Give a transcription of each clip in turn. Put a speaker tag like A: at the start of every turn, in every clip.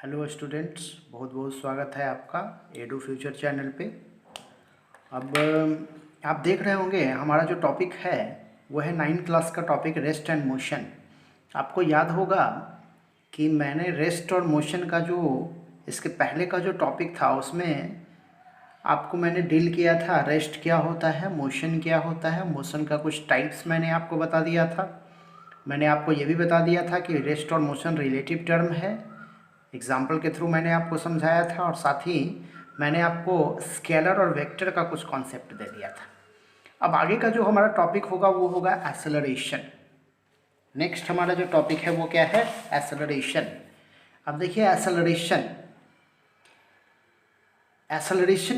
A: Hello students, बहुत बहुत स्वागत है आपका एडू फ्यूचर चैनल पे। अब आप देख रहे होंगे हमारा जो टॉपिक है वो है 9th क्लास का टॉपिक रेस्ट एंड मोशन। आपको याद होगा कि मैंने रेस्ट और मोशन का जो इसके पहले का जो टॉपिक था उसमें आपको मैंने डील किया था रेस्ट क्या होता है, मोशन क्या होता है, मोशन का कुछ टाइप्स मैंने आपको बता दिया था। मैंने आपको ये भी बता दिया था कि रेस्ट और मोशन रिलेटिव टर्म है। एग्जाम्पल के थ्रू मैंने आपको समझाया था और साथ ही मैंने आपको स्केलर और वेक्टर का कुछ कॉन्सेप्ट दे दिया था। अब आगे का जो हमारा टॉपिक होगा वो होगा एक्सेलरेशन। नेक्स्ट हमारा जो टॉपिक है वो क्या है? एक्सेलरेशन। अब देखिए एक्सेलरेशन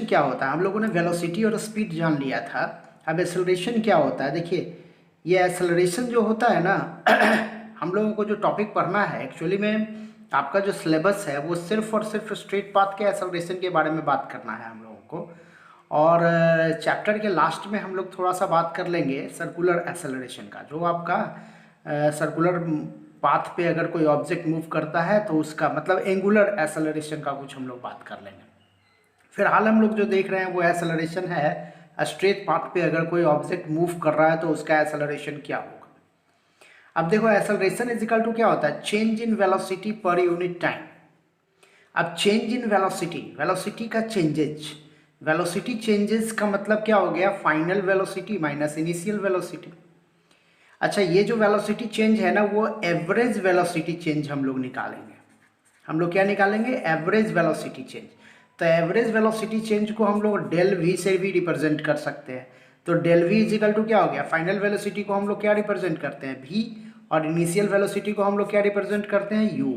A: क्या होता है? हम लोगों ने वेलोसिटी और स्पीड जान लिया था। अब एक्सेलरेशन क्या होता है? देखिए ये एक्सेलरेशन जो होता है ना हम लोगों को जो टॉपिक पढ़ना है एक्चुअली में आपका जो सिलेबस है वो सिर्फ और सिर्फ स्ट्रेट पाथ के एक्सेलरेशन के बारे में बात करना है हम लोगों को। और चैप्टर के लास्ट में हम लोग थोड़ा सा बात कर लेंगे सर्कुलर एक्सेलरेशन का, जो आपका सर्कुलर पाथ पे अगर कोई ऑब्जेक्ट मूव करता है तो उसका मतलब एंगुलर एक्सेलरेशन का कुछ हम लोग बात कर लेंगे। फिलहाल हम लोग जो देख रहे हैं वो एक्सेलरेशन है स्ट्रेट पाथ पे अगर कोई ऑब्जेक्ट मूव कर रहा है तो उसका एक्सेलरेशन क्या होगा। अब देखो एक्सेलरेशन इज इक्वल टू क्या होता है? Change in velocity per unit time. अब चेंज इन वेलोसिटी का चेंजेज, वेलोसिटी चेंजेस का मतलब क्या हो गया? Final velocity minus initial velocity. अच्छा, ये जो वेलोसिटी चेंज है ना वो एवरेज वेलोसिटी चेंज हम लोग निकालेंगे। हम लोग क्या निकालेंगे? Average velocity change. तो एवरेज वेलोसिटी चेंज को हम लोग डेल वी से भी रिप्रेजेंट कर सकते हैं। तो डेल वी इजिकल टू क्या हो गया? फाइनल वेलोसिटी को हम लोग क्या रिप्रेजेंट करते हैं? वी। और इनिशियल वेलोसिटी को हम लोग क्या रिप्रेजेंट करते हैं? यू।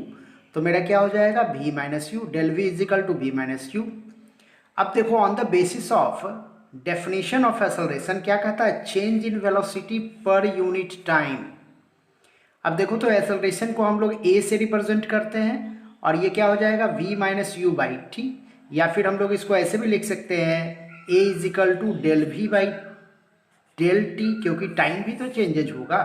A: तो मेरा क्या हो जाएगा? V minus u. Del v equal to v minus u. अब देखो on the basis of definition of acceleration क्या कहता है? Change in velocity per unit time. अब देखो तो एक्सेलरेशन को हम लोग ए से रिप्रेजेंट करते हैं और ये क्या हो जाएगा? v minus u by T. या फिर हम लोग इसको ऐसे भी लिख सकते हैं a equal to del v by del t, क्योंकि टाइम भी तो चेंजेज होगा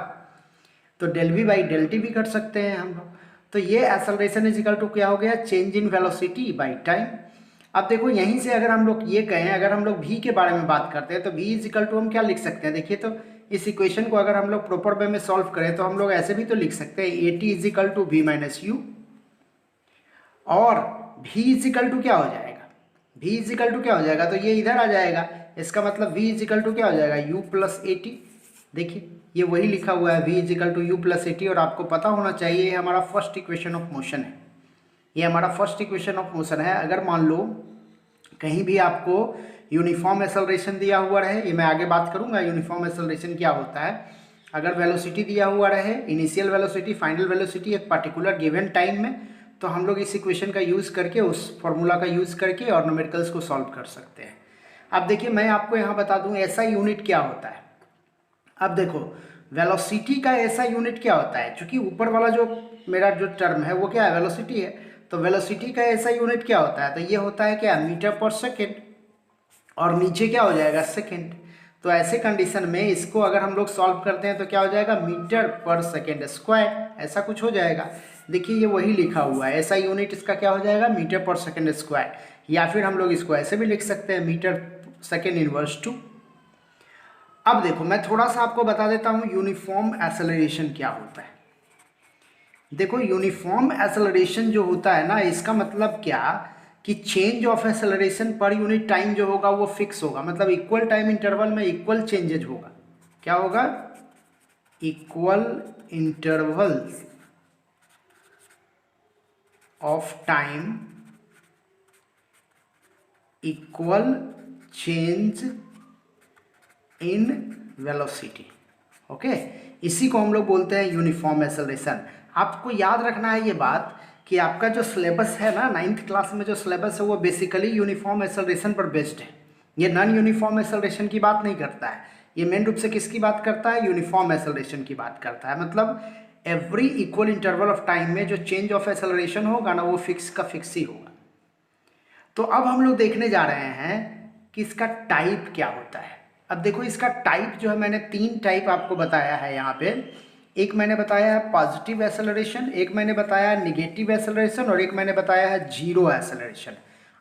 A: तो del v by del t भी कर सकते हैं हम लोग। तो ये एक्सेलरेशन इजिकल टू क्या हो गया? Change in velocity by time. अब देखो यहीं से अगर हम लोग ये कहें, अगर हम लोग v के बारे में बात करते हैं तो v इजिकल टू हम क्या लिख सकते हैं? देखिए तो इस इक्वेशन को अगर हम लोग प्रॉपर वे में सॉल्व करें तो हम लोग ऐसे भी तो लिख सकते हैं a t equal to v minus u. और v इजिकल टू क्या हो जाएगा? v इजिकल टू क्या हो जाएगा? तो ये इधर आ जाएगा, इसका मतलब v इजिकल टू क्या हो जाएगा? u plus a t. देखिए ये वही लिखा हुआ है v equal to u plus a t. और आपको पता होना चाहिए ये हमारा फर्स्ट इक्वेशन ऑफ मोशन है। ये हमारा फर्स्ट इक्वेशन ऑफ मोशन है। अगर मान लो कहीं भी आपको यूनिफॉर्म एक्सेलरेशन दिया हुआ रहे, ये मैं आगे बात करूंगा यूनिफॉर्म एक्सेलरेशन क्या होता है। अगर वेलोसिटी दिया हुआ रहे, इनिशियल वेलोसिटी, फाइनल वेलोसिटी एक पर्टिकुलर गिवन टाइम में, तो हम लोग इस इक्वेशन का यूज़ करके, उस फॉर्मूला का यूज़ करके और न्यूमेरिकल्स को सॉल्व कर सकते हैं। अब देखिए मैं आपको यहाँ बता दूँ ऐसा यूनिट क्या होता है। अब देखो वेलोसिटी का ऐसा यूनिट क्या होता है? क्योंकि ऊपर वाला जो मेरा जो टर्म है वो क्या है? वेलोसिटी है। तो वेलोसिटी का ऐसा यूनिट क्या होता है? तो ये होता है क्या? मीटर पर सेकेंड। और नीचे क्या हो जाएगा? सेकेंड। तो ऐसे कंडीशन में इसको अगर हम लोग सॉल्व करते हैं तो क्या हो जाएगा? मीटर पर सेकेंड स्क्वायर, ऐसा कुछ हो जाएगा। देखिए ये वही लिखा हुआ है, ऐसा यूनिट इसका क्या हो जाएगा? मीटर पर सेकेंड स्क्वायर। या फिर हम लोग इसको ऐसे भी लिख सकते हैं मीटर सेकेंड इनवर्स टू। अब देखो मैं थोड़ा सा आपको बता देता हूँ यूनिफॉर्म एक्सेलरेशन क्या होता है। देखो यूनिफॉर्म एक्सेलरेशन जो होता है ना, इसका मतलब क्या कि चेंज ऑफ एक्सेलरेशन पर यूनिट टाइम जो होगा वो फिक्स होगा, मतलब इक्वल टाइम इंटरवल में इक्वल चेंजेज होगा। क्या होगा? Equal interval of time, equal change in velocity. Okay, इसी को हम लोग बोलते हैं यूनिफॉर्म एक्सेलरेशन। आपको याद रखना है ये बात कि आपका जो सिलेबस है ना 9th क्लास में जो सिलेबस है वो बेसिकली यूनिफॉर्म एक्सेलरेशन पर बेस्ड है। ये नॉन यूनिफॉर्म एक्सेलरेशन की बात नहीं करता है, ये मेन रूप से किसकी बात करता है? यूनिफॉर्म एक्सेलरेशन की बात करता है। मतलब every equal interval of time में जो चेंज ऑफ एक्सेलरेशन होगा ना वो फिक्स का फिक्स ही होगा। तो अब हम लोग देखने जा रहे हैं कि इसका टाइप क्या होता है। अब देखो इसका टाइप जो है, मैंने 3 टाइप आपको बताया है यहाँ पे। एक मैंने बताया है पॉजिटिव एक्सेलरेशन, एक मैंने बताया है निगेटिव एक्सेलरेशन और एक मैंने बताया है जीरो एक्सेलरेशन।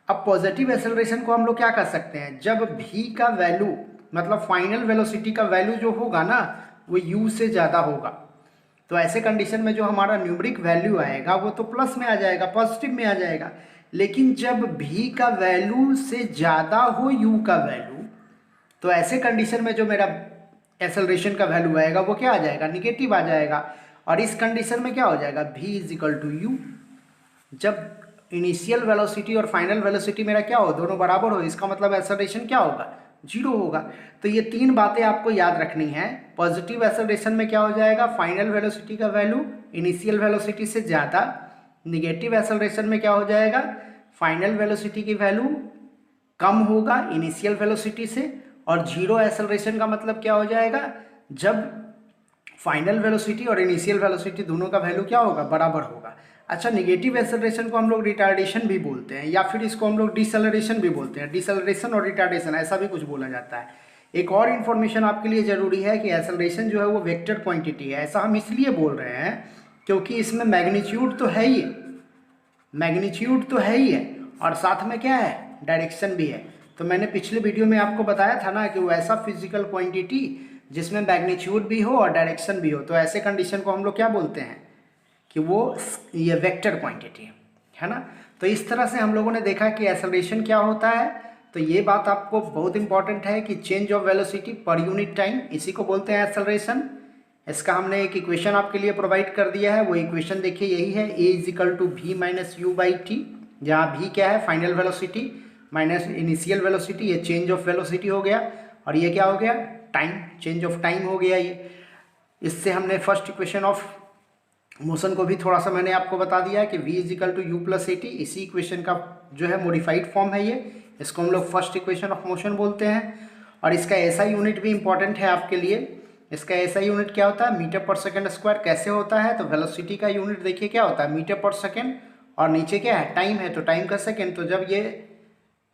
A: अब पॉजिटिव एक्सेलरेशन को हम लोग क्या कर सकते हैं, जब v का वैल्यू मतलब फाइनल वेलोसिटी का वैल्यू जो होगा ना वो u से ज़्यादा होगा, तो ऐसे कंडीशन में जो हमारा न्यूमरिक वैल्यू आएगा वो तो प्लस में आ जाएगा, पॉजिटिव में आ जाएगा। लेकिन जब v का वैल्यू से ज़्यादा हो u का वैल्यू, तो ऐसे कंडीशन में जो मेरा एक्सेलरेशन का वैल्यू आएगा वो क्या आ जाएगा, निगेटिव आ जाएगा। और इस कंडीशन में क्या हो जाएगा, v is equal to u. जब इनिशियल वेलोसिटी और फाइनल वेलोसिटी मेरा क्या हो, दोनों बराबर हो, इसका मतलब एक्सेलरेशन क्या होगा, जीरो होगा। तो ये तीन बातें आपको याद रखनी है। पॉजिटिव एक्सेलरेशन में क्या हो जाएगा, फाइनल वेलोसिटी का वैल्यू इनिशियल वेलोसिटी से ज़्यादा। निगेटिव एक्सेलरेशन में क्या हो जाएगा, फाइनल वेलोसिटी की वैल्यू कम होगा इनिशियल वेलोसिटी से। और जीरो एक्सेलरेशन का मतलब क्या हो जाएगा, जब फाइनल वेलोसिटी और इनिशियल वेलोसिटी दोनों का वैल्यू क्या होगा, बराबर होगा। अच्छा, निगेटिव एक्सेलरेशन को हम लोग रिटार्डेशन भी बोलते हैं या फिर इसको हम लोग डिसेलरेशन भी बोलते हैं। डिसेलरेशन और रिटार्डेशन ऐसा भी कुछ बोला जाता है। एक और इन्फॉर्मेशन आपके लिए ज़रूरी है कि एक्सेलरेशन जो है वो वेक्टर क्वांटिटी है। ऐसा हम इसलिए बोल रहे हैं क्योंकि इसमें मैग्नीट्यूड तो है ही, मैग्नीट्यूड तो है ही है और साथ में क्या है, डायरेक्शन भी है। तो मैंने पिछले वीडियो में आपको बताया था ना कि वो ऐसा फिजिकल क्वांटिटी जिसमें मैग्नीट्यूड भी हो और डायरेक्शन भी हो, तो ऐसे कंडीशन को हम लोग क्या बोलते हैं कि वो ये वेक्टर क्वांटिटी है ना। तो इस तरह से हम लोगों ने देखा कि एक्सेलरेशन क्या होता है। तो ये बात आपको बहुत इंपॉर्टेंट है कि change of velocity per unit time, इसी को बोलते हैं एक्सेलरेशन। इसका हमने एक इक्वेशन आपके लिए प्रोवाइड कर दिया है। वो इक्वेशन देखिए यही है, a is equal to v minus u by t, जहाँ v क्या है, final velocity minus initial velocity, ये चेंज ऑफ वेलोसिटी हो गया। और ये क्या हो गया, टाइम, चेंज ऑफ टाइम हो गया ये। इससे हमने फर्स्ट इक्वेशन ऑफ मोशन को भी थोड़ा सा मैंने आपको बता दिया है कि v is equal to u plus a t, इसी इक्वेशन का जो है मॉडिफाइड फॉर्म है ये। इसको हम लोग फर्स्ट इक्वेशन ऑफ मोशन बोलते हैं। और इसका ऐसा यूनिट भी इंपॉर्टेंट है आपके लिए। इसका ऐसा यूनिट क्या होता है, मीटर पर सेकेंड स्क्वायर। कैसे होता है, तो वेलोसिटी का यूनिट देखिए क्या होता है, मीटर पर सेकेंड, और नीचे क्या है, टाइम है, तो टाइम का सेकेंड। तो जब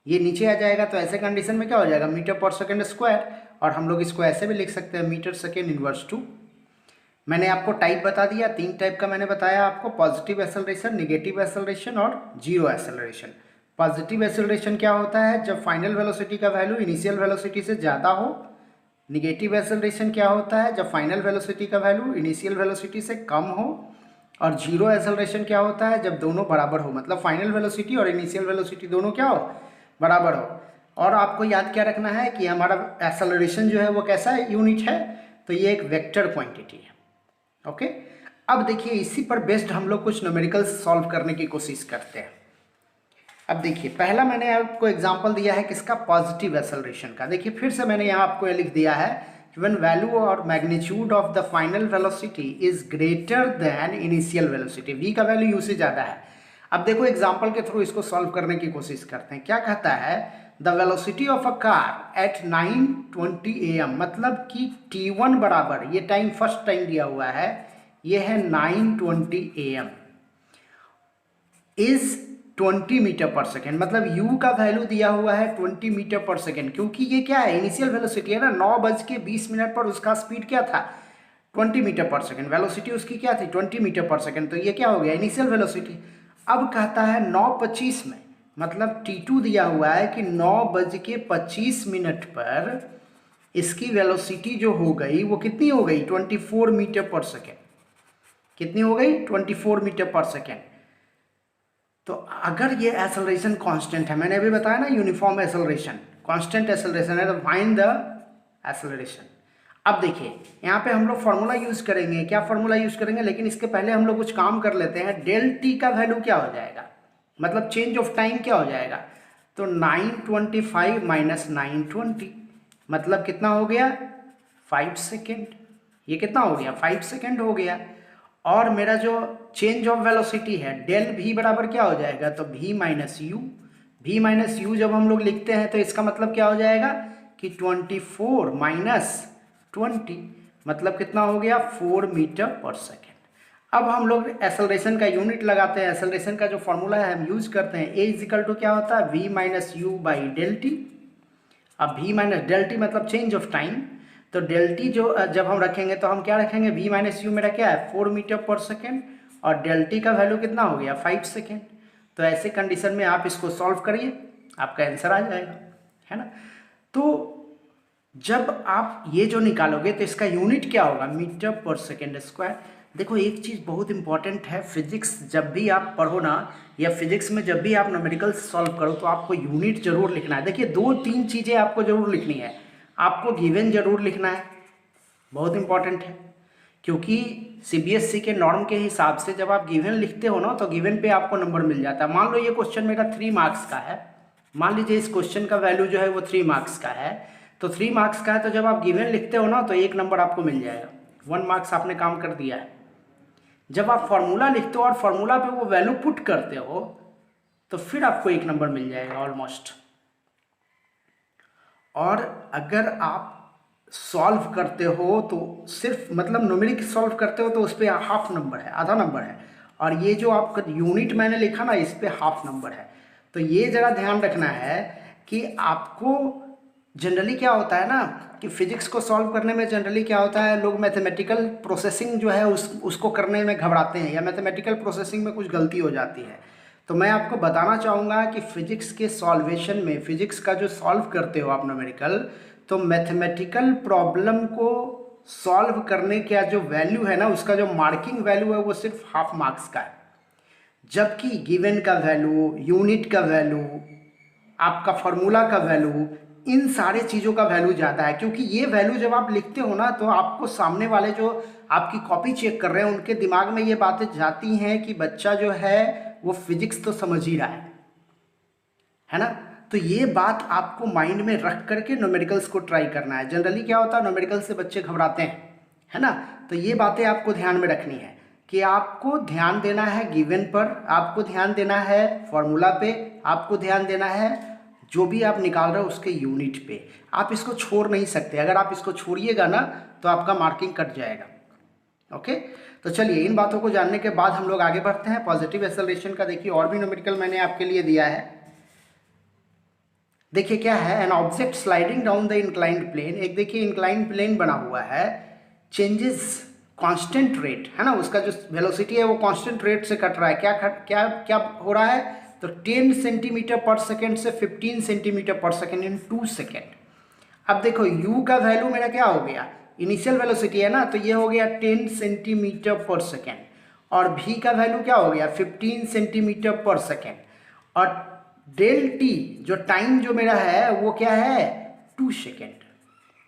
A: ये नीचे आ जाएगा तो ऐसे कंडीशन में क्या हो जाएगा, मीटर पर सेकेंड स्क्वायर। और हम लोग इसको ऐसे भी लिख सकते हैं, मीटर सेकेंड इनवर्स टू। मैंने आपको टाइप बता दिया, तीन टाइप का मैंने बताया आपको, पॉजिटिव एक्सेलरेशन, निगेटिव एक्सेलरेशन और जीरो एक्सेलरेशन। पॉजिटिव एक्सेलरेशन क्या होता है, जब फाइनल वेलोसिटी का वैल्यू इनिशियल वेलोसिटी से ज़्यादा हो। निगेटिव एक्सेलरेशन क्या होता है, जब फाइनल वेलोसिटी का वैल्यू इनिशियल वेलोसिटी से कम हो। और जीरो एक्सेलरेशन क्या होता है, जब दोनों बराबर हो, मतलब फाइनल वेलोसिटी और इनिशियल वेलोसिटी दोनों क्या हो, बराबर हो। और आपको याद क्या रखना है कि हमारा एक्सेलरेशन जो है वो कैसा यूनिट है, तो ये एक वेक्टर क्वांटिटी है। ओके, अब देखिए इसी पर बेस्ड हम लोग कुछ न्यूमेरिकल्स सॉल्व करने की कोशिश करते हैं। अब देखिए पहला मैंने आपको एग्जांपल दिया है किसका, पॉजिटिव एक्सेलरेशन का। देखिए फिर से मैंने यहाँ आपको ये लिख दिया है, व्हेन वैल्यू और magnitude of the final velocity is greater than initial velocity, v का वैल्यू u से ज़्यादा है। अब देखो एग्जाम्पल के थ्रू इसको सॉल्व करने की कोशिश करते हैं। क्या कहता है, the velocity of a car eight 9:20 AM, मतलब कि t1 बराबर, ये टाइम फर्स्ट टाइम दिया हुआ है, ये है 9:20 AM, इज 20 मीटर पर सेकेंड। मतलब u का वैल्यू दिया हुआ है 20 मीटर पर सेकेंड, क्योंकि ये क्या है, इनिशियल वेलोसिटी है ना, 9:20 पर उसका स्पीड क्या था, 20 मीटर पर सेकेंड। वेलोसिटी उसकी क्या थी, 20 मीटर पर सेकेंड, तो ये क्या हो गया, इनिशियल वेलोसिटी। अब कहता है 9:25 में, मतलब t2 दिया हुआ है कि 9:25 पर इसकी वेलोसिटी जो हो गई वो कितनी हो गई, 24 मीटर पर सेकेंड। कितनी हो गई, 24 मीटर पर सेकेंड। तो अगर ये एक्सेलरेशन कांस्टेंट है, मैंने अभी बताया ना यूनिफॉर्म एक्सेलरेशन, कांस्टेंट एक्सेलरेशन है, तो फाइंड द एक्सेलरेशन। अब देखिए यहाँ पे हम लोग फार्मूला यूज करेंगे, क्या फार्मूला यूज करेंगे, लेकिन इसके पहले हम लोग कुछ काम कर लेते हैं। डेल टी का वैल्यू क्या हो जाएगा, मतलब चेंज ऑफ टाइम क्या हो जाएगा, तो 9:25 माइनस 9:20, मतलब कितना हो गया, 5 सेकेंड। ये कितना हो गया, 5 सेकेंड हो गया। और मेरा जो चेंज ऑफ वेलोसिटी है, डेल v बराबर क्या हो जाएगा, तो v minus you. v minus you जब हम लोग लिखते हैं तो इसका मतलब क्या हो जाएगा कि 24 माइनस 20, मतलब कितना हो गया, 4 मीटर पर सेकेंड। अब हम लोग एक्सेलरेशन का यूनिट लगाते हैं। एक्सेलरेशन का जो फॉर्मूला है हम यूज करते हैं, a इजिकल टू क्या होता है, v minus u by del t. अब v माइनस डेल टी मतलब चेंज ऑफ टाइम, तो डेल टी जो जब हम रखेंगे तो हम क्या रखेंगे, v माइनस यू मेरा क्या है 4 मीटर पर सेकेंड, और डेल टी का वैल्यू कितना हो गया 5 सेकेंड। तो ऐसे कंडीशन में आप इसको सॉल्व करिए, आपका आंसर आ जाएगा, है ना। तो जब आप ये जो निकालोगे तो इसका यूनिट क्या होगा, मीटर पर सेकेंड स्क्वायर। देखो एक चीज़ बहुत इंपॉर्टेंट है, फिजिक्स जब भी आप पढ़ो ना, या फिजिक्स में जब भी आप न्यूमेरिकल सॉल्व करो तो आपको यूनिट जरूर लिखना है। देखिए 2-3 चीज़ें आपको जरूर लिखनी है, आपको गिवन जरूर लिखना है, बहुत इंपॉर्टेंट है, क्योंकि सीबीएसई के नॉर्म के हिसाब से जब आप गिवन लिखते हो ना तो गिवन पे आपको नंबर मिल जाता है। मान लो ये क्वेश्चन मेरा 3 मार्क्स का है, मान लीजिए इस क्वेश्चन का वैल्यू जो है वो 3 मार्क्स का है, तो 3 मार्क्स का है, तो जब आप गिवन लिखते हो ना तो 1 नंबर आपको मिल जाएगा, 1 मार्क्स आपने काम कर दिया है। जब आप फॉर्मूला लिखते हो और फॉर्मूला पे वो वैल्यू पुट करते हो तो फिर आपको 1 नंबर मिल जाएगा ऑलमोस्ट। और अगर आप सॉल्व करते हो तो सिर्फ मतलब न्यूमेरिक सॉल्व करते हो तो उस पर हाफ नंबर है, आधा नंबर है, और ये जो आपका यूनिट मैंने लिखा ना इस पर हाफ नंबर है। तो ये ज़रा ध्यान रखना है कि आपको जनरली क्या होता है ना कि फिजिक्स को सॉल्व करने में जनरली क्या होता है, लोग मैथमेटिकल प्रोसेसिंग जो है उसको करने में घबराते हैं, या मैथमेटिकल प्रोसेसिंग में कुछ गलती हो जाती है। तो मैं आपको बताना चाहूँगा कि फिजिक्स के सॉल्वेशन में, फिजिक्स का जो सॉल्व करते हो आप न्यूमेरिकल, तो मैथमेटिकल प्रॉब्लम को सॉल्व करने का जो वैल्यू है ना, उसका जो मार्किंग वैल्यू है वो सिर्फ हाफ मार्क्स का है, जबकि गिवन का वैल्यू, यूनिट का वैल्यू, आपका फॉर्मूला का वैल्यू, इन सारे चीज़ों का वैल्यू ज़्यादा है। क्योंकि ये वैल्यू जब आप लिखते हो ना तो आपको सामने वाले जो आपकी कॉपी चेक कर रहे हैं उनके दिमाग में ये बातें जाती हैं कि बच्चा जो है वो फिजिक्स तो समझ ही रहा है ना। तो ये बात आपको माइंड में रख करके न्यूमेरिकल्स को ट्राई करना है। जनरली क्या होता है, न्यूमेरिकल से बच्चे घबराते हैं, है ना। तो ये बातें आपको ध्यान में रखनी है कि आपको ध्यान देना है गिवन पर, आपको ध्यान देना है फॉर्मूला पे, आपको ध्यान देना है जो भी आप निकाल रहे हो उसके यूनिट पे। आप इसको छोड़ नहीं सकते, अगर आप इसको छोड़िएगा ना तो आपका मार्किंग कट जाएगा। ओके, तो चलिए इन बातों को जानने के बाद हम लोग आगे बढ़ते हैं। पॉजिटिव एक्सेलरेशन का देखिए और भी न्यूमेरिकल मैंने आपके लिए दिया है। देखिए क्या है, an object sliding down the inclined plane, एक देखिए इंक्लाइंड प्लेन बना हुआ है, चेंजेस कांस्टेंट रेट, है ना, उसका जो वेलोसिटी है वो कांस्टेंट रेट से कट रहा है। क्या हो रहा है, तो 10 सेंटीमीटर पर सेकेंड से 15 सेंटीमीटर पर सेकेंड इन 2 सेकेंड। अब देखो u का वैल्यू मेरा क्या हो गया, इनिशियल वेलोसिटी है ना, तो ये हो गया 10 सेंटीमीटर पर सेकेंड, और v का वैल्यू क्या हो गया 15 सेंटीमीटर पर सेकेंड, और डेल टी जो टाइम जो मेरा है वो क्या है 2 सेकेंड।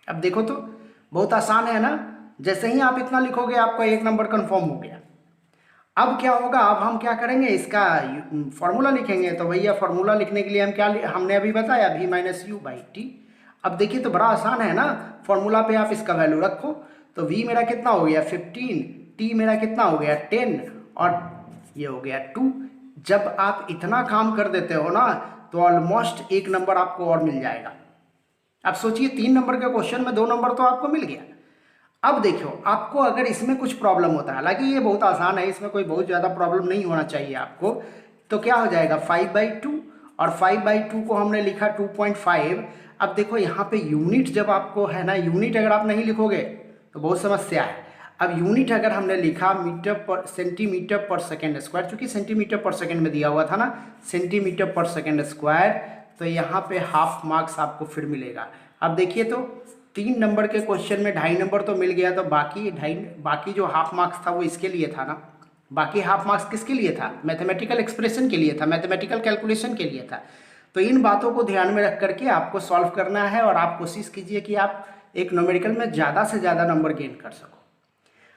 A: अब देखो तो बहुत आसान है ना, जैसे ही आप इतना लिखोगे आपका 1 नंबर कंफर्म हो गया। अब क्या होगा, अब हम क्या करेंगे, इसका फॉर्मूला लिखेंगे। तो भैया फॉर्मूला लिखने के लिए हम क्या हमने अभी बताया v minus u by t. अब देखिए तो बड़ा आसान है ना, फॉर्मूला पे आप इसका वैल्यू रखो, तो v मेरा कितना हो गया 15, t मेरा कितना हो गया 10, और ये हो गया 2। जब आप इतना काम कर देते हो ना तो ऑलमोस्ट 1 नंबर आपको और मिल जाएगा। अब सोचिए 3 नंबर के क्वेश्चन में 2 नंबर तो आपको मिल गया। अब देखो आपको अगर इसमें कुछ प्रॉब्लम होता है, हालांकि ये बहुत आसान है, इसमें कोई बहुत ज़्यादा प्रॉब्लम नहीं होना चाहिए आपको, तो क्या हो जाएगा 5/2, और 5/2 को हमने लिखा 2.5। अब देखो यहाँ पे यूनिट जब आपको है ना, यूनिट अगर आप नहीं लिखोगे तो बहुत समस्या है। अब यूनिट अगर हमने लिखा मीटर पर सेंटीमीटर पर सेकेंड स्क्वायर, चूँकि सेंटीमीटर पर सेकेंड में दिया हुआ था ना, सेंटीमीटर पर सेकेंड स्क्वायर, तो यहाँ पे हाफ मार्क्स आपको फिर मिलेगा। अब देखिए तो 3 नंबर के क्वेश्चन में 2.5 नंबर तो मिल गया, तो बाकी जो हाफ मार्क्स था वो इसके लिए था ना, बाकी हाफ मार्क्स किसके लिए था, मैथमेटिकल एक्सप्रेशन के लिए था, मैथमेटिकल कैलकुलेशन के लिए था। तो इन बातों को ध्यान में रख करके आपको सॉल्व करना है, और आप कोशिश कीजिए कि आप एक न्यूमेरिकल में ज़्यादा से ज़्यादा नंबर गेन कर सको।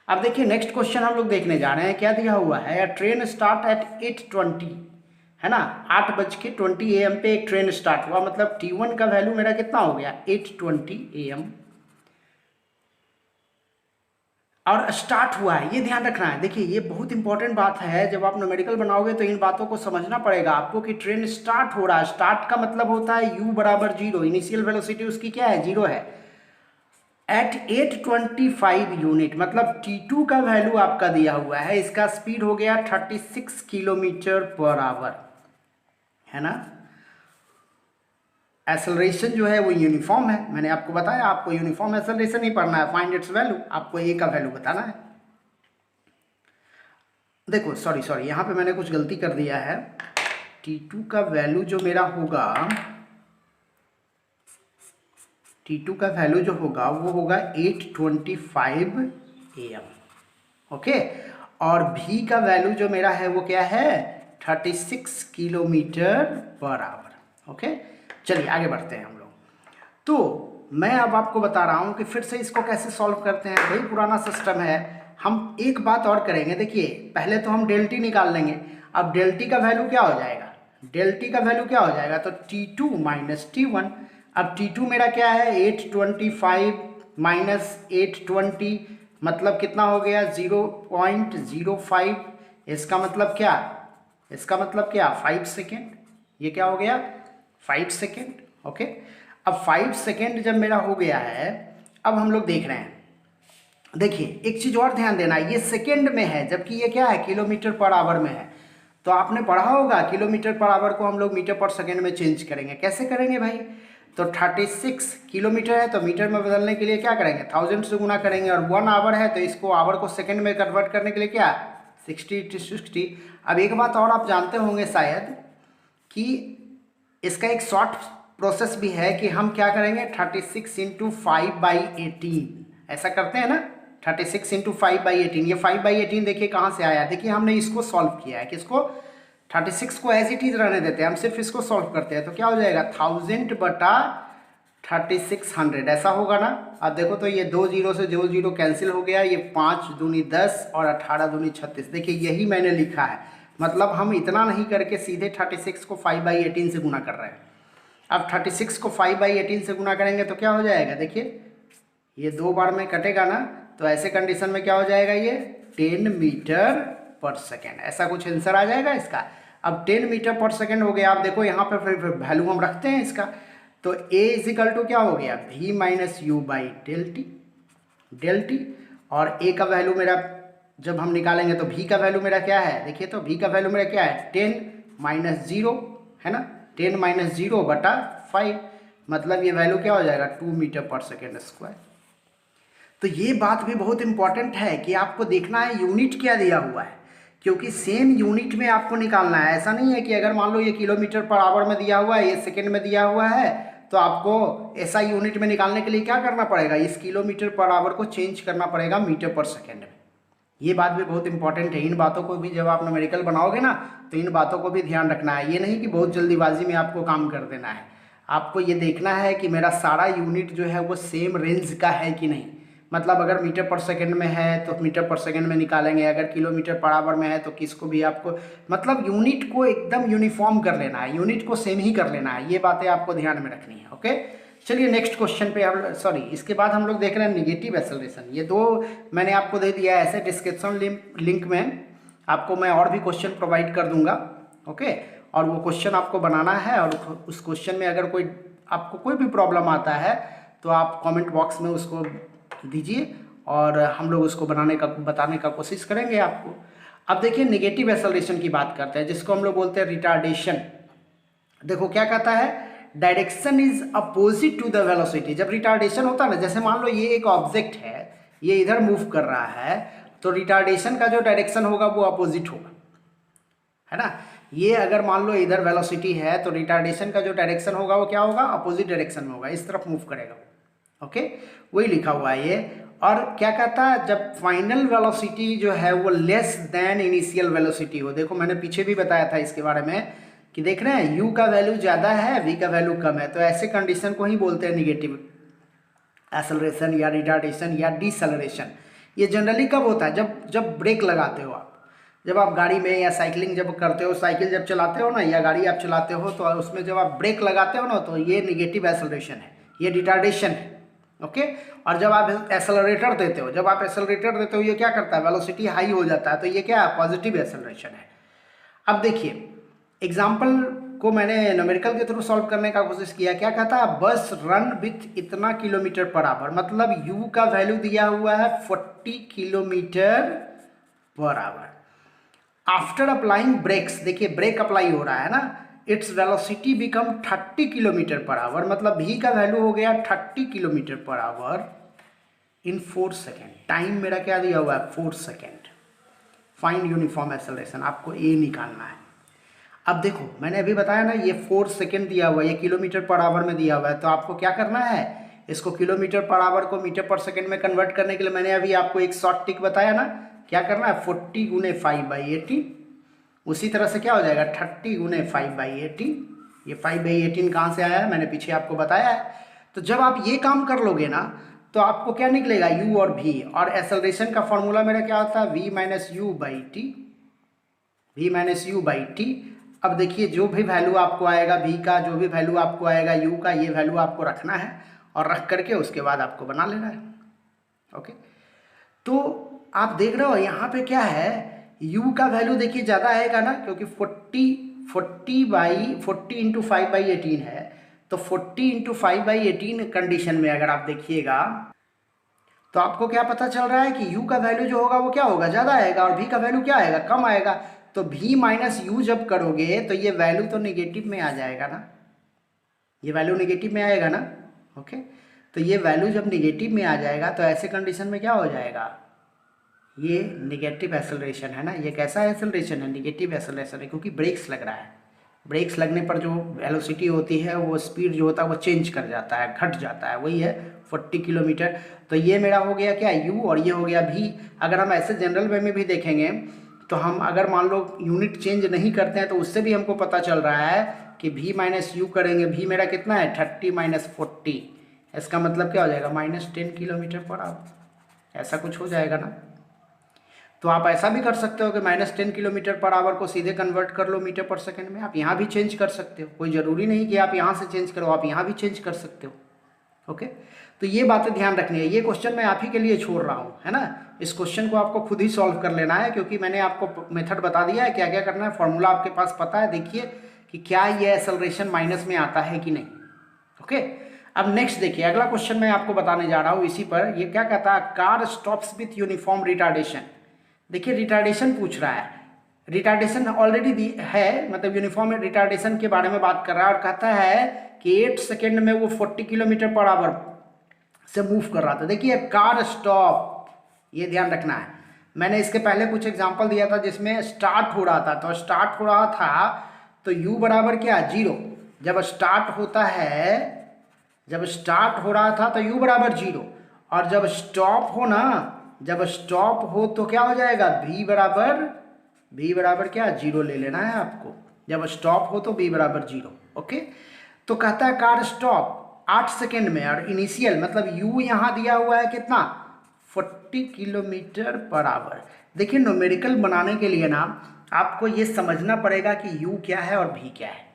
A: अब देखिए नेक्स्ट क्वेश्चन हम लोग देखने जा रहे हैं, क्या दिया हुआ है, ट्रेन स्टार्ट एट 8:20, है ना, 8:20 AM पे एक ट्रेन स्टार्ट हुआ, मतलब T1 का वैल्यू मेरा कितना हो गया 8:20 AM, और स्टार्ट हुआ है, ये ध्यान रखना है। देखिए ये बहुत इंपॉर्टेंट बात है, जब आप न्यूमेरिकल बनाओगे तो इन बातों को समझना पड़ेगा आपको कि ट्रेन स्टार्ट हो रहा है। स्टार्ट का मतलब होता है u बराबर 0, इनिशियल वेलोसिटी उसकी क्या है 0 है, एट 825 यूनिट, मतलब T2 का वैल्यू आपका दिया हुआ है, इसका स्पीड हो गया 36 किलोमीटर पर आवर, है ना। एक्सेलरेशन जो है वो यूनिफॉर्म है, मैंने आपको बताया आपको यूनिफॉर्म एक्सेलरेशन ही पढ़ना है, फाइंड इट्स वैल्यू, आपको ए का वैल्यू बताना है। देखो सॉरी यहाँ पे मैंने कुछ गलती कर दिया है, T2 का वैल्यू जो मेरा होगा, T2 का वैल्यू जो होगा वो होगा 825 AM, ओके। और V का वैल्यू जो मेरा है वो क्या है 36 किलोमीटर पर आवर, ओके। चलिए आगे बढ़ते हैं हम लोग। तो मैं अब आपको बता रहा हूँ कि फिर से इसको कैसे सॉल्व करते हैं, वही पुराना सिस्टम है। हम एक बात और करेंगे, देखिए पहले तो हम डेल टी निकाल लेंगे। अब डेल टी का वैल्यू क्या हो जाएगा, डेल टी का वैल्यू क्या हो जाएगा, तो T2 माइनस T1। अब T2 मेरा क्या है 825 माइनस 820, मतलब कितना हो गया 0.05। इसका मतलब क्या, इसका मतलब क्या 5 सेकेंड, ये क्या हो गया 5 सेकेंड, ओके। अब 5 सेकेंड जब मेरा हो गया है, अब हम लोग देख रहे हैं, देखिए एक चीज और ध्यान देना, ये सेकेंड में है जबकि ये क्या है किलोमीटर पर आवर में है। तो आपने पढ़ा होगा किलोमीटर पर आवर को हम लोग मीटर पर सेकेंड में चेंज करेंगे, कैसे करेंगे भाई, तो 36 किलोमीटर है तो मीटर में बदलने के लिए क्या करेंगे 1000 से गुना करेंगे, और 1 आवर है तो इसको आवर को सेकेंड में कन्वर्ट करने के लिए क्या 60 अब एक बात और आप जानते होंगे शायद कि इसका एक शॉर्ट प्रोसेस भी है कि हम क्या करेंगे 36 इंटू 5/18, ऐसा करते हैं ना, 36 इंटू 5/18। ये 5/18 देखिए कहाँ से आया, देखिए हमने इसको सॉल्व किया है, किसको 36 को एज इट इज रहने देते हैं, हम सिर्फ इसको सॉल्व करते हैं, तो क्या हो जाएगा 1000 बटा 3600, ऐसा होगा ना। अब देखो तो ये 2 जीरो से 2 जीरो कैंसिल हो गया, ये 5 दूनी 10 और 18 दूनी 36, देखिए यही मैंने लिखा है, मतलब हम इतना नहीं करके सीधे 36 को 5/18 से गुना कर रहे हैं। अब 36 को 5/18 से गुना करेंगे तो क्या हो जाएगा, देखिए ये 2 बार में कटेगा ना, तो ऐसे कंडीशन में क्या हो जाएगा ये 10 मीटर पर सेकेंड, ऐसा कुछ आंसर आ जाएगा इसका। अब 10 मीटर पर सेकेंड हो गया, आप देखो यहाँ पर फिर वैल्यू हम रखते हैं इसका, तो A इजिकल टू क्या हो गया V minus u by del t, और A का वैल्यू मेरा जब हम निकालेंगे तो V का वैल्यू मेरा क्या है, देखिए तो V का वैल्यू मेरा क्या है 10 माइनस 0 है ना, 10 माइनस 0 बटा 5, मतलब ये वैल्यू क्या हो जाएगा 2 मीटर पर सेकेंड स्क्वायर। तो ये बात भी बहुत इंपॉर्टेंट है कि आपको देखना है यूनिट क्या दिया हुआ है, क्योंकि सेम यूनिट में आपको निकालना है। ऐसा नहीं है कि अगर मान लो ये किलोमीटर पर आवर में दिया हुआ है, ये सेकेंड में दिया हुआ है, तो आपको ऐसा यूनिट में निकालने के लिए क्या करना पड़ेगा, इस किलोमीटर पर आवर को चेंज करना पड़ेगा मीटर पर सेकेंड में। ये बात भी बहुत इंपॉर्टेंट है, इन बातों को भी जब आप न्यूमेरिकल बनाओगे ना तो इन बातों को भी ध्यान रखना है। ये नहीं कि बहुत जल्दीबाजी में आपको काम कर देना है, आपको ये देखना है कि मेरा सारा यूनिट जो है वो सेम रेंज का है कि नहीं, मतलब अगर मीटर पर सेकंड में है तो मीटर पर सेकंड में निकालेंगे, अगर किलोमीटर पर आवर में है तो किसको भी आपको मतलब यूनिट को एकदम यूनिफॉर्म कर लेना है, यूनिट को सेम ही कर लेना है, ये बातें आपको ध्यान में रखनी है, ओके। चलिए नेक्स्ट क्वेश्चन पे हम इसके बाद हम लोग देख रहे हैं निगेटिव एक्सेलरेशन। ये 2 मैंने आपको दे दिया है, ऐसे डिस्क्रिप्शन लिंक में आपको मैं और भी क्वेश्चन प्रोवाइड कर दूंगा, ओके। और वो क्वेश्चन आपको बनाना है, और उस क्वेश्चन में अगर कोई आपको कोई भी प्रॉब्लम आता है तो आप कमेंट बॉक्स में उसको दीजिए और हम लोग उसको बताने का कोशिश करेंगे आपको। अब देखिए नेगेटिव एक्सेलरेशन की बात करते हैं, जिसको हम लोग बोलते हैं रिटार्डेशन। देखो क्या कहता है, direction is opposite to the velocity. जब रिटार्डेशन होता है ना, जैसे मान लो ये एक ऑब्जेक्ट है, ये इधर मूव कर रहा है, तो रिटार्डेशन का जो डायरेक्शन होगा वो अपोजिट होगा, है ना। ये अगर मान लो इधर वेलोसिटी है तो रिटार्डेशन का जो डायरेक्शन होगा वो क्या होगा अपोजिट डायरेक्शन में होगा, इस तरफ मूव करेगा, ओके। वही लिखा हुआ है ये। और क्या कहता है, जब फाइनल वेलोसिटी जो है वो लेस देन इनिशियल वेलोसिटी हो, देखो मैंने पीछे भी बताया था इसके बारे में कि देख रहे हैं u का वैल्यू ज़्यादा है, v का वैल्यू कम है, तो ऐसे कंडीशन को ही बोलते हैं निगेटिव एक्सेलरेशन या रिटार्डेशन या डिसेलरेशन। ये जनरली कब होता है, जब ब्रेक लगाते हो आप, जब आप गाड़ी में या साइकिलिंग जब करते हो, साइकिल जब चलाते हो ना या गाड़ी आप चलाते हो, तो उसमें जब आप ब्रेक लगाते हो ना तो ये निगेटिव एक्सेलरेशन है, ये रिटार्डेशन है, ओके। और जब आप एक्सेलरेटर देते हो, जब आप एक्सेलरेटर देते हो ये क्या करता है वेलोसिटी हाई हो जाता है, तो ये क्या है पॉजिटिव एक्सेलरेशन है। अब देखिए एग्जाम्पल को मैंने न्यूमेरिकल के थ्रू सॉल्व करने का कोशिश किया, क्या कहता है बस रन विथ इतना किलोमीटर पर आवर, मतलब u का वैल्यू दिया हुआ है 40 kilometre per hour. After applying brakes, देखिए ब्रेक अप्लाई हो रहा है ना, its velocity become 30 kilometre per hour, मतलब v का वैल्यू हो गया 30 किलोमीटर पर आवर इन 4 सेकेंड। टाइम मेरा क्या दिया हुआ है 4 सेकेंड। फाइंड यूनिफॉर्म एक्सेलरेशन, आपको ए निकालना है। अब देखो मैंने अभी बताया ना ये 4 सेकेंड दिया हुआ है, ये किलोमीटर पर आवर में दिया हुआ है, तो आपको क्या करना है, इसको किलोमीटर पर आवर को मीटर पर सेकेंड में कन्वर्ट करने के लिए मैंने अभी आपको एक शॉर्ट ट्रिक बताया ना, क्या करना है 40 गुने 5/18, उसी तरह से क्या हो जाएगा 30 गुने 5/18। ये 5/18 कहाँ से आया है मैंने पीछे आपको बताया है। तो जब आप ये काम कर लोगे ना तो आपको क्या निकलेगा u और v, और एक्सेलरेशन का फॉर्मूला मेरा क्या होता है v minus u by t, v minus u by t. अब देखिए जो भी वैल्यू आपको आएगा v का, जो भी वैल्यू आपको आएगा u का, ये वैल्यू आपको रखना है और रख करके उसके बाद आपको बना लेना है। ओके, तो आप देख रहे हो यहाँ पे क्या है, u का वैल्यू देखिए ज़्यादा आएगा ना, क्योंकि 40 इंटू 5/18 है, तो 40 इंटू 5/18 कंडीशन में अगर आप देखिएगा तो आपको क्या पता चल रहा है कि u का वैल्यू जो होगा वो क्या होगा, ज़्यादा आएगा, और v का वैल्यू क्या आएगा, कम आएगा। तो v माइनस यू जब करोगे तो ये वैल्यू तो नेगेटिव में आ जाएगा ना, ये वैल्यू नेगेटिव में आएगा ना। ओके, तो ये वैल्यू जब नेगेटिव में आ जाएगा तो ऐसे कंडीशन में क्या हो जाएगा, ये नेगेटिव एक्सेलरेशन है ना। ये कैसा एक्सेलरेशन है, नेगेटिव एक्सेलरेशन है, क्योंकि ब्रेक्स लग रहा है। ब्रेक्स लगने पर जो वेलोसिटी होती है वो स्पीड जो होता है वो चेंज कर जाता है, घट जाता है, वही है 40 किलोमीटर। तो ये मेरा हो गया क्या u, और ये हो गया v। अगर हम ऐसे जनरल वे में भी देखेंगे तो हम अगर मान लो यूनिट चेंज नहीं करते हैं तो उससे भी हमको पता चल रहा है कि v माइनस यू करेंगे, v मेरा कितना है 30 माइनस 40, इसका मतलब क्या हो जाएगा -10 किलोमीटर पर आवर, ऐसा कुछ हो जाएगा ना। तो आप ऐसा भी कर सकते हो कि -10 किलोमीटर पर आवर को सीधे कन्वर्ट कर लो मीटर पर सेकंड में। आप यहाँ भी चेंज कर सकते हो, कोई ज़रूरी नहीं कि आप यहाँ से चेंज करो, आप यहाँ भी चेंज कर सकते हो। ओके, तो ये बातें ध्यान रखनी है। ये क्वेश्चन मैं आप ही के लिए छोड़ रहा हूँ, है ना। इस क्वेश्चन को आपको खुद ही सॉल्व कर लेना है, क्योंकि मैंने आपको मेथड बता दिया है क्या क्या करना है, फॉर्मूला आपके पास पता है। देखिए कि क्या ये एक्सेलरेशन माइनस में आता है कि नहीं। ओके, अब नेक्स्ट देखिए, अगला क्वेश्चन मैं आपको बताने जा रहा हूँ इसी पर। ये क्या कहता है, car stops with uniform retardation. देखिए रिटार्डेशन पूछ रहा है, रिटार्डेशन ऑलरेडी है, मतलब यूनिफॉर्म रिटार्डेशन के बारे में बात कर रहा है, और कहता है कि 8 सेकेंड में वो 40 किलोमीटर पर आवर से मूव कर रहा था। देखिए कार स्टॉप, ये ध्यान रखना है। मैंने इसके पहले कुछ एग्जांपल दिया था जिसमें स्टार्ट हो रहा था, तो स्टार्ट हो रहा था तो u बराबर क्या 0। जब स्टार्ट होता है, जब स्टार्ट हो रहा था तो u बराबर 0, और जब स्टॉप हो ना, जब स्टॉप हो तो क्या हो जाएगा v बराबर क्या 0 ले लेना है आपको। जब स्टॉप हो तो v बराबर 0। ओके, तो कहता है कार स्टॉप 8 सेकेंड में, और इनिशियल मतलब u यहाँ दिया हुआ है कितना 40 किलोमीटर पर आवर। देखिए न्यूमेरिकल बनाने के लिए ना आपको ये समझना पड़ेगा कि u क्या है और v क्या है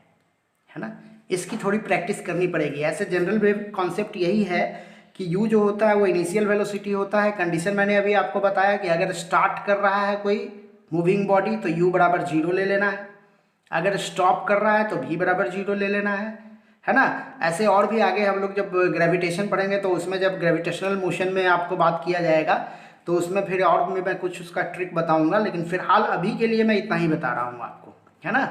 A: ना। इसकी थोड़ी प्रैक्टिस करनी पड़ेगी। ऐसे जनरल वेव कॉन्सेप्ट यही है कि u जो होता है वो इनिशियल वेलोसिटी होता है। कंडीशन मैंने अभी आपको बताया कि अगर स्टार्ट कर रहा है कोई मूविंग बॉडी तो u बराबर 0 ले लेना है, अगर स्टॉप कर रहा है तो v बराबर 0 ले लेना है ना। ऐसे और भी आगे हम लोग जब ग्रेविटेशन पढ़ेंगे तो उसमें जब ग्रेविटेशनल मोशन में आपको बात किया जाएगा तो उसमें फिर और भी मैं कुछ उसका ट्रिक बताऊंगा, लेकिन फिलहाल अभी के लिए मैं इतना ही बता रहा हूँ आपको, है ना,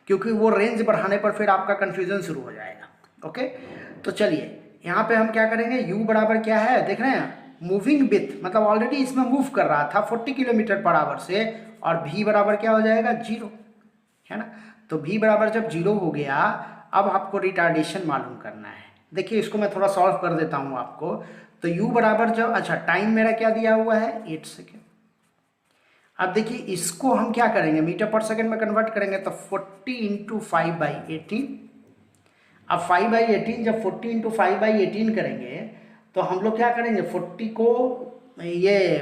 A: क्योंकि वो रेंज बढ़ाने पर फिर आपका कन्फ्यूजन शुरू हो जाएगा। ओके, तो चलिए यहाँ पे हम क्या करेंगे, u बराबर क्या है देख रहे हैं, मूविंग विथ मतलब ऑलरेडी इसमें मूव कर रहा था 40 किलोमीटर पर आवर से, और v बराबर क्या हो जाएगा 0, है ना। तो v बराबर जब 0 हो गया, अब आपको रिटार्डेशन मालूम करना है। देखिए इसको मैं थोड़ा सॉल्व कर देता हूँ आपको। तो u बराबर जब, अच्छा टाइम मेरा क्या दिया हुआ है 8 सेकेंड। अब देखिए इसको हम क्या करेंगे, मीटर पर सेकेंड में कन्वर्ट करेंगे, तो 40 इंटू 5/18। अब 5/18 जब 40 इंटू 5/18 करेंगे तो हम लोग क्या करेंगे, 40 को ये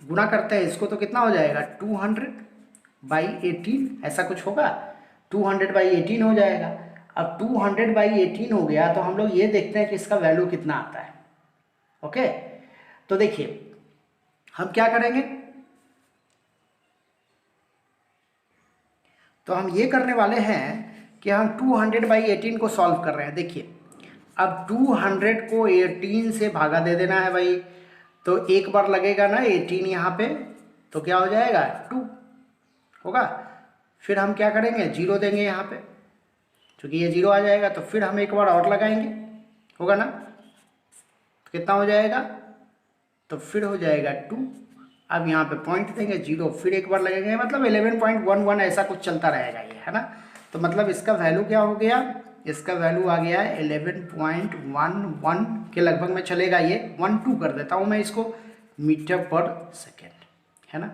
A: गुना करते हैं इसको तो कितना हो जाएगा 200/18, ऐसा कुछ होगा, 200/18 हो जाएगा। अब 200/18 हो गया तो हम लोग ये देखते हैं कि इसका वैल्यू कितना आता है। ओके, तो देखिए हम क्या करेंगे, तो हम ये करने वाले हैं कि हम 200/18 को सॉल्व कर रहे हैं। देखिए अब 200 को 18 से भागा दे देना है भाई, तो एक बार लगेगा ना 18 यहाँ पे, तो क्या हो जाएगा 2 होगा। फिर हम क्या करेंगे, जीरो देंगे यहाँ पे, क्योंकि ये जीरो आ जाएगा। तो फिर हम एक बार और लगाएंगे, होगा ना, तो कितना हो जाएगा, तो फिर हो जाएगा 2। अब यहाँ पे पॉइंट देंगे जीरो, फिर एक बार लगेंगे, मतलब 11.11 ऐसा कुछ चलता रहेगा ये, है ना। तो मतलब इसका वैल्यू क्या हो गया, इसका वैल्यू आ गया है 11.11 के लगभग में चलेगा ये। 12 कर देता हूँ मैं इसको, मीटर पर सेकेंड, है ना।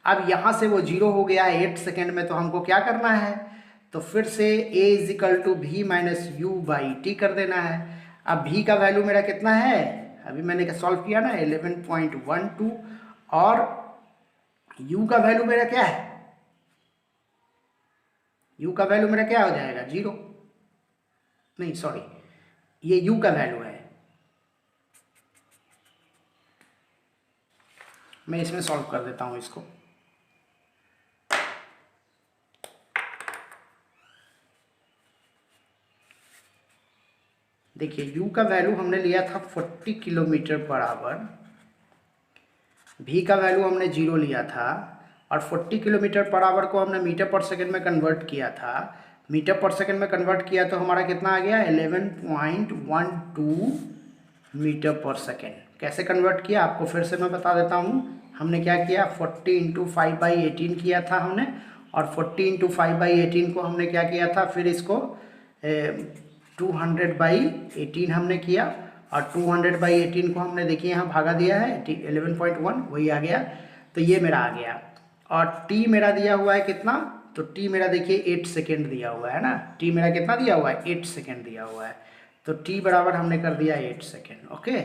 A: अब यहाँ से वो जीरो हो गया 8 सेकेंड में, तो हमको क्या करना है, तो फिर से a equal to v minus u by t कर देना है। अब v का वैल्यू मेरा कितना है, अभी मैंने सॉल्व किया ना 11.12, और u का वैल्यू मेरा क्या है, u का वैल्यू मेरा क्या हो जाएगा, जीरो, नहीं सॉरी, ये u का वैल्यू है, मैं इसमें सॉल्व कर देता हूँ इसको। देखिए u का वैल्यू हमने लिया था 40 किलोमीटर पर आवर, v का वैल्यू हमने जीरो लिया था, और 40 किलोमीटर पर आवर को हमने मीटर पर सेकंड में कन्वर्ट किया था। मीटर पर सेकंड में कन्वर्ट किया तो हमारा कितना आ गया, 11.12 मीटर पर सेकंड। कैसे कन्वर्ट किया आपको फिर से मैं बता देता हूँ। हमने क्या किया, 40 इंटू 5/18 किया था हमने, और 40 इंटू 5/18 को हमने क्या किया था, फिर इसको 200/18 हमने किया, और 200/18 को हमने देखिए यहाँ भागा दिया है 11.1, वही आ गया। तो ये मेरा आ गया, और t मेरा दिया हुआ है कितना, तो t मेरा देखिए 8 सेकेंड दिया हुआ है ना, t मेरा कितना दिया हुआ है, 8 सेकेंड दिया हुआ है। तो t बराबर हमने कर दिया 8 सेकेंड। ओके,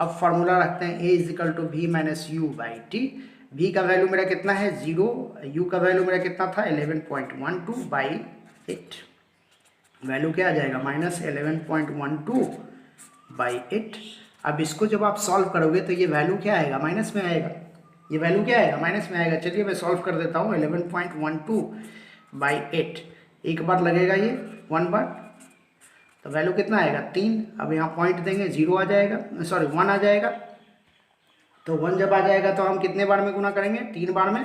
A: अब फॉर्मूला रखते हैं a equal to v minus u by t. v का वैल्यू मेरा कितना है, जीरो, u का वैल्यू मेरा कितना था, 11.12/8, वैल्यू क्या आ जाएगा, -11.12/8। अब इसको जब आप सॉल्व करोगे तो ये वैल्यू क्या आएगा, माइनस में आएगा, ये वैल्यू क्या आएगा, माइनस में आएगा। चलिए मैं सॉल्व कर देता हूँ, 11.12/8, एक बार लगेगा ये, 1 बार, तो वैल्यू कितना आएगा, 3। अब यहाँ पॉइंट देंगे, जीरो आ जाएगा, सॉरी 1 आ जाएगा। तो 1 जब आ जाएगा तो हम कितने बार में गुना करेंगे, 3 बार में,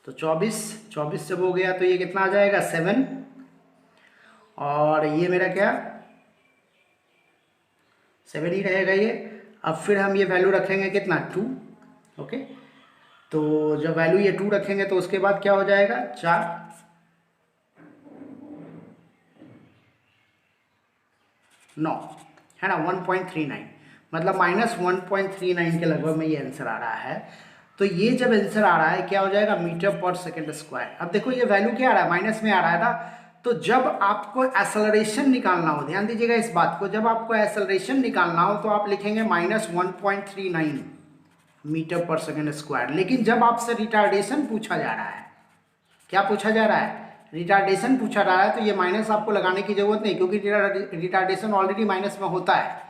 A: तो 24 जब हो गया तो ये कितना आ जाएगा, 7, और ये मेरा क्या, 7 ही रहेगा ये। अब फिर हम ये वैल्यू रखेंगे कितना, 2। ओके, तो जब वैल्यू ये 2 रखेंगे तो उसके बाद क्या हो जाएगा, 4, है ना, 1.39, मतलब -1.39 के लगभग में ये आंसर आ रहा है। तो ये जब आंसर आ रहा है क्या हो जाएगा, मीटर पर सेकेंड स्क्वायर। अब देखो ये वैल्यू क्या आ रहा है, माइनस में आ रहा है ना। तो जब आपको एक्सेलरेशन निकालना हो, ध्यान दीजिएगा इस बात को, जब आपको एक्सेलरेशन निकालना हो तो आप लिखेंगे -1.39 मीटर पर सेकेंड स्क्वायर। लेकिन जब आपसे रिटार्डेशन पूछा जा रहा है, क्या पूछा जा रहा है, रिटार्डेशन पूछा जा रहा है, तो ये माइनस आपको लगाने की जरूरत नहीं, क्योंकि रिटार्डेशन ऑलरेडी माइनस में होता है,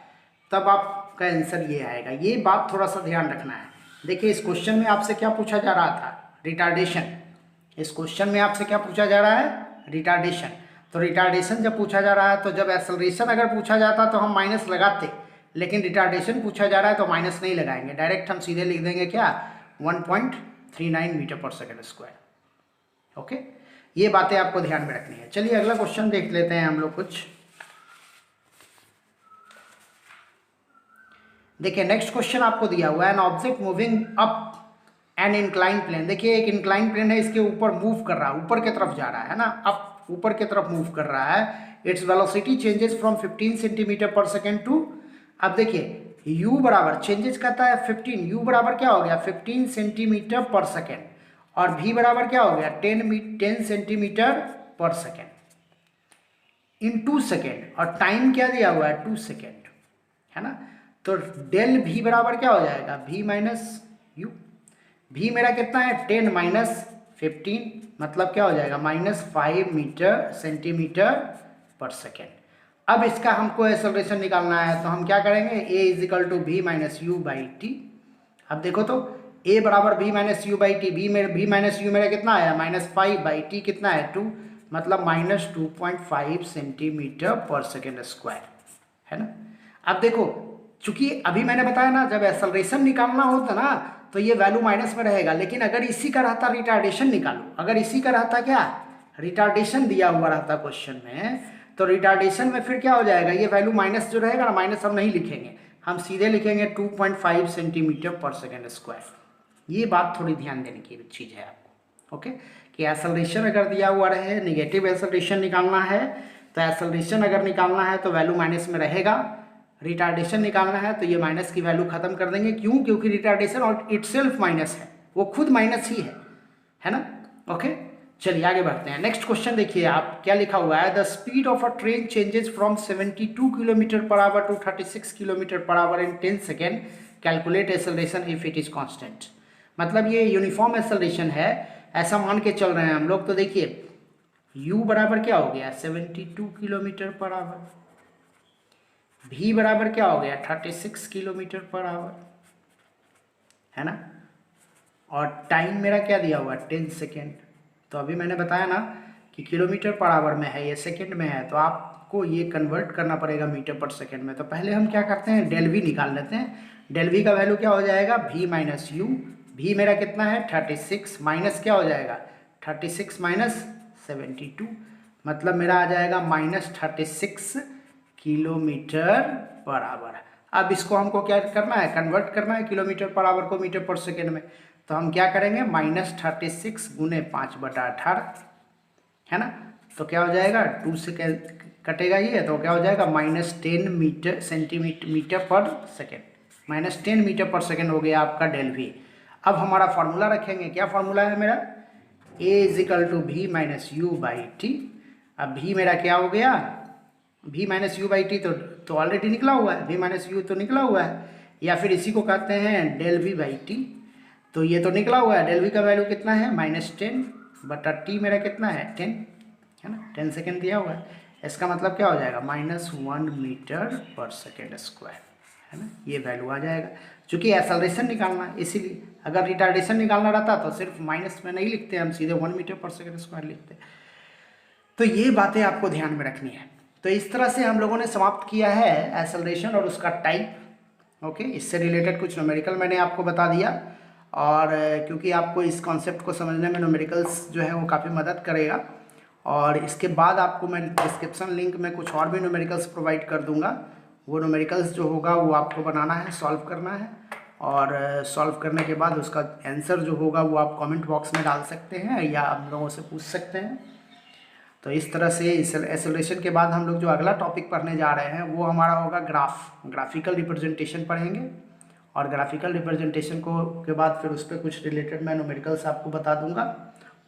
A: तब आपका आंसर ये आएगा। ये बात थोड़ा सा ध्यान रखना है। देखिए इस क्वेश्चन में आपसे क्या पूछा जा रहा था, रिटार्डेशन। इस क्वेश्चन में आपसे क्या पूछा जा रहा है, रिटार्डेशन। तो रिटार्डेशन जब पूछा जा रहा है, तो जब एक्सेलरेशन अगर पूछा जाता तो हम माइनस लगाते, लेकिन रिटार्डेशन पूछा जा रहा है तो माइनस नहीं लगाएंगे, डायरेक्ट हम सीधे लिख देंगे क्या, 1.39 मीटर पर सेकेंड स्क्वायर। ओके, ये बातें आपको ध्यान में रखनी है। चलिए अगला क्वेश्चन देख लेते हैं हम लोग कुछ। देखिए नेक्स्ट क्वेश्चन आपको दिया हुआ है, an object moving up an incline plane. देखिए एक इंक्लाइन प्लेन है, इसके ऊपर मूव कर रहा है, ऊपर की तरफ जा रहा है ना, अप ऊपर की तरफ मूव कर रहा है। Its velocity changes from 15 centimetre पर सेकेंड टू, अब देखिए u बराबर चेंजेस करता है 15, u बराबर क्या हो गया 15 सेंटीमीटर पर सेकेंड, और v बराबर क्या हो गया 10 सेंटीमीटर पर सेकेंड इन 2 सेकेंड, और टाइम क्या दिया हुआ है 2 सेकेंड, है ना। तो डेल v बराबर क्या हो जाएगा, v माइनस यू। v मेरा कितना है 10 माइनस 15, मतलब क्या हो जाएगा -5 मीटर सेंटीमीटर पर सेकेंड। अब इसका हमको एक्सेलरेशन निकालना है, तो हम क्या करेंगे, a equal to v minus u by t. अब देखो तो a बराबर v minus u by t, v minus u मेरा कितना आया -5/t कितना है 2, मतलब -2.5 सेंटीमीटर पर सेकेंड स्क्वायर, है ना। अब देखो चूंकि अभी मैंने बताया ना, जब एक्सेलरेशन निकालना होता ना, तो तो ये वैल्यू माइनस में रहेगा। लेकिन अगर इसी का रहता रिटार्डेशन निकालो, अगर इसी का रहता क्या रिटार्डेशन दिया हुआ रहता क्वेश्चन में, तो रिटार्डेशन में फिर क्या हो जाएगा, ये वैल्यू माइनस जो रहेगा ना, माइनस हम नहीं लिखेंगे, हम सीधे लिखेंगे 2.5 सेंटीमीटर पर सेकेंड स्क्वायर। ये बात थोड़ी ध्यान देने की चीज़ है आपको, ओके, कि एक्सेलरेशन अगर दिया हुआ रहे, नेगेटिव एक्सेलरेशन निकालना है, तो एक्सेलरेशन अगर निकालना है तो वैल्यू माइनस में रहेगा, रिटार्डेशन निकालना है तो ये माइनस की वैल्यू खत्म कर देंगे। क्यों? क्योंकि रिटार्डेशन और इटसेल्फ माइनस है, वो खुद माइनस ही है ना, ओके। चलिए आगे बढ़ते हैं। नेक्स्ट क्वेश्चन देखिए आप, क्या लिखा हुआ है, the speed of a train changes from 72 kilometre per hour to 36 kilometre per hour in 10 second, calculate acceleration if it is constant. मतलब ये यूनिफॉर्म एक्सेलरेशन है, ऐसा मान के चल रहे हैं हम लोग। तो देखिए u बराबर क्या हो गया 72 किलोमीटर पर आवर, v बराबर क्या हो गया 36 किलोमीटर पर आवर, है ना, और टाइम मेरा क्या दिया हुआ 10 सेकेंड। तो अभी मैंने बताया ना कि किलोमीटर पर आवर में है, ये सेकेंड में है, तो आपको ये कन्वर्ट करना पड़ेगा मीटर पर सेकेंड में। तो पहले हम क्या करते हैं, डेल वी निकाल लेते हैं। डेल वी का वैल्यू क्या हो जाएगा v माइनस यू, वी मेरा कितना है 36, माइनस क्या हो जाएगा 36 माइनस 72, मतलब मेरा आ जाएगा माइनस 36 किलोमीटर पर आवर। अब इसको हमको क्या करना है, कन्वर्ट करना है किलोमीटर पर आवर को मीटर पर सेकेंड में। तो हम क्या करेंगे, -36 गुने 5/18, है ना, तो क्या हो जाएगा 2 से कटेगा ये, तो क्या हो जाएगा -10 मीटर सेंटीमीटर पर सेकेंड, -10 मीटर पर सेकेंड हो गया आपका डेल वी। अब हमारा फार्मूला रखेंगे, क्या फार्मूला है मेरा, a = v minus u by t. अब v मेरा क्या हो गया, v minus u by T तो ऑलरेडी निकला हुआ है, v माइनस यू तो निकला हुआ है, या फिर इसी को कहते हैं डेल वी बाई टी। तो ये तो निकला हुआ है, डेल वी का वैल्यू कितना है -10/t, मेरा कितना है 10, है ना, 10 सेकेंड दिया हुआ है। इसका मतलब क्या हो जाएगा -1 मीटर पर सेकेंड स्क्वायर, है ना, ये वैल्यू आ जाएगा। चूँकि एक्सेलरेशन निकालना है इसीलिए, अगर रिटार्डेशन निकालना रहता तो सिर्फ माइनस में नहीं लिखते, हम सीधे 1 मीटर पर सेकेंड स्क्वायर लिखते। तो ये बातें आपको ध्यान में रखनी है। तो इस तरह से हम लोगों ने समाप्त किया है एक्सेलरेशन और उसका टाइप, ओके। इससे रिलेटेड कुछ न्यूमेरिकल मैंने आपको बता दिया, और क्योंकि आपको इस कॉन्सेप्ट को समझने में न्यूमेरिकल्स जो है वो काफ़ी मदद करेगा। और इसके बाद आपको मैं डिस्क्रिप्शन लिंक में कुछ और भी न्यूमेरिकल्स प्रोवाइड कर दूंगा। वो न्यूमेरिकल्स जो होगा वो आपको बनाना है, सॉल्व करना है, और सॉल्व करने के बाद उसका आंसर जो होगा वो आप कमेंट बॉक्स में डाल सकते हैं या हम लोगों से पूछ सकते हैं। तो इस तरह से इस एक्सेलरेशन के बाद हम लोग जो अगला टॉपिक पढ़ने जा रहे हैं वो हमारा होगा ग्राफिकल रिप्रेजेंटेशन पढ़ेंगे। और ग्राफिकल रिप्रेजेंटेशन को के बाद फिर उस पर कुछ रिलेटेड मैं न्यूमेरिकल्स आपको बता दूंगा,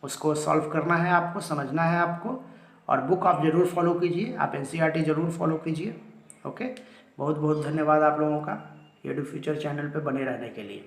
A: उसको सॉल्व करना है आपको, समझना है आपको। और बुक आप ज़रूर फॉलो कीजिए, आप NCERT ज़रूर फॉलो कीजिए, ओके। बहुत बहुत धन्यवाद आप लोगों का EduFuture चैनल पे बने रहने के लिए।